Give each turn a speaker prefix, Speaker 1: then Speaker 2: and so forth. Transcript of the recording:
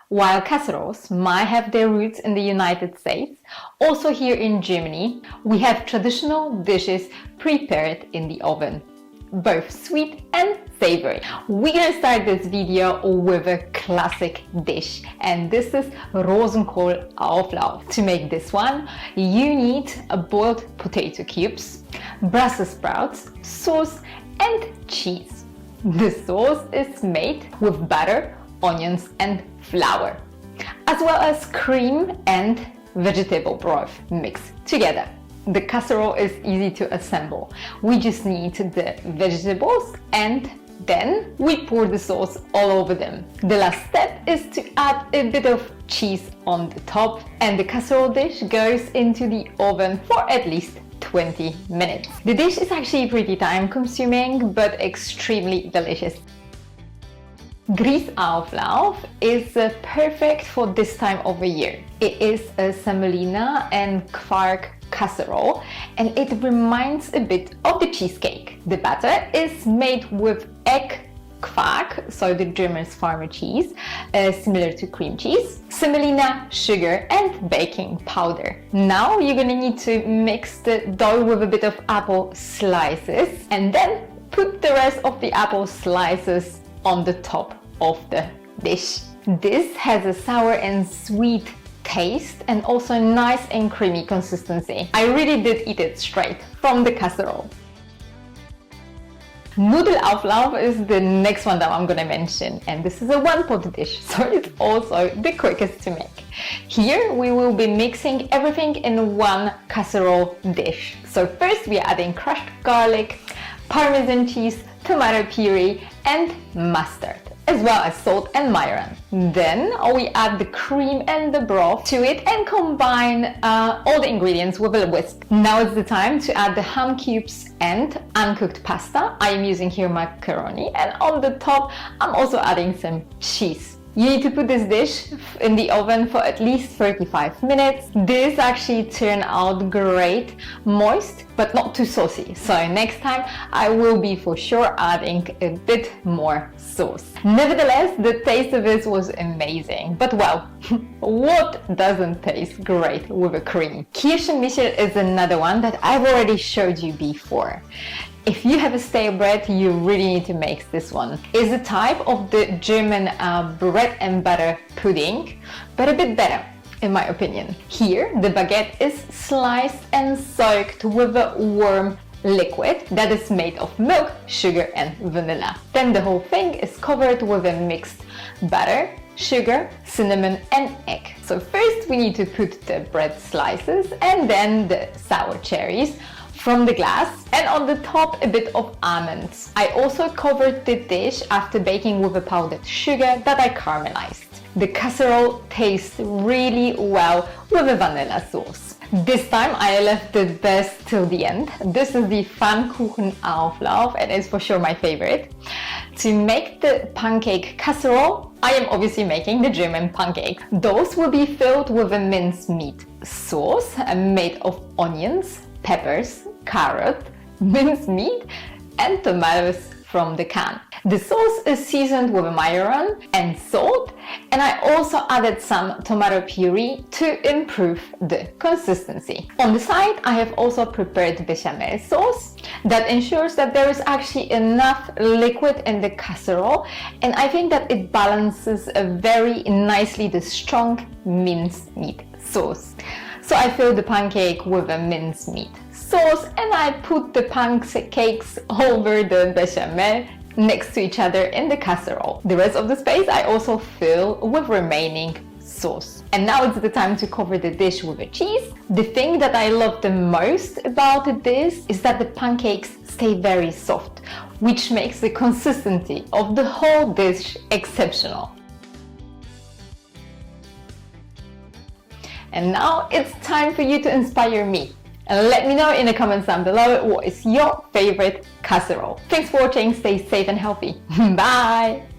Speaker 1: While casseroles might have their roots in the United States, also here in Germany, we have traditional dishes prepared in the oven, both sweet and savory. We're gonna start this video with a classic dish, and this is Rosenkohlauflauf. To make this one, you need boiled potato cubes, Brussels sprouts, sauce, and cheese. The sauce is made with butter, onions, and flour, as well as cream and vegetable broth mixed together. The casserole is easy to assemble. We just need the vegetables and then we pour the sauce all over them. The last step is to add a bit of cheese on the top, and the casserole dish goes into the oven for at least 20 minutes. The dish is actually pretty time consuming but extremely delicious. Griesauflauf is perfect for this time of the year. It is a Semolina and Quark casserole, and it reminds a bit of the cheesecake. The batter is made with egg, Quark, so the German's farmer cheese, similar to cream cheese, semolina, sugar, and baking powder. Now you're gonna need to mix the dough with a bit of apple slices, and then put the rest of the apple slices on the top of the dish. This has a sour and sweet taste and also nice and creamy consistency. I really did eat it straight from the casserole. Nudelauflauf is the next one that I'm gonna mention, and this is a one-pot dish, so it's also the quickest to make. Here we will be mixing everything in one casserole dish. So first we are adding crushed garlic, Parmesan cheese, tomato puree, and mustard, as well as salt and mirin. Then we add the cream and the broth to it and combine all the ingredients with a whisk. Now it's the time to add the ham cubes and uncooked pasta. I am using here macaroni, and on the top I'm also adding some cheese. You need to put this dish in the oven for at least 35 minutes. This actually turned out great, moist, but not too saucy. So next time I will be for sure adding a bit more sauce. Nevertheless, the taste of this was amazing. But well, what doesn't taste great with a cream? Kirschenmichel is another one that I've already showed you before. If you have a stale bread, you really need to make this one. It's a type of the German bread and butter pudding, but a bit better, in my opinion. Here, the baguette is sliced and soaked with a warm liquid that is made of milk, sugar, and vanilla. Then the whole thing is covered with a mixed butter, sugar, cinnamon, and egg. So first we need to put the bread slices and then the sour cherries from the glass, and on the top a bit of almonds. I also covered the dish after baking with a powdered sugar that I caramelized. The casserole tastes really well with a vanilla sauce. This time I left the best till the end. This is the Quarkauflauf, and it's for sure my favorite. To make the pancake casserole, I am obviously making the German pancake. Those will be filled with a minced meat sauce made of onions, peppers, carrot, minced meat, and tomatoes from the can. The sauce is seasoned with mirin and salt, and I also added some tomato puree to improve the consistency. On the side, I have also prepared bechamel sauce that ensures that there is actually enough liquid in the casserole, and I think that it balances very nicely the strong minced meat sauce. So I fill the pancake with a minced meat sauce, and I put the pancakes over the bechamel next to each other in the casserole. The rest of the space I also fill with remaining sauce. And now it's the time to cover the dish with a cheese. The thing that I love the most about this is that the pancakes stay very soft, which makes the consistency of the whole dish exceptional. And now it's time for you to inspire me. And let me know in the comments down below what is your favorite casserole. Thanks for watching, stay safe and healthy. Bye!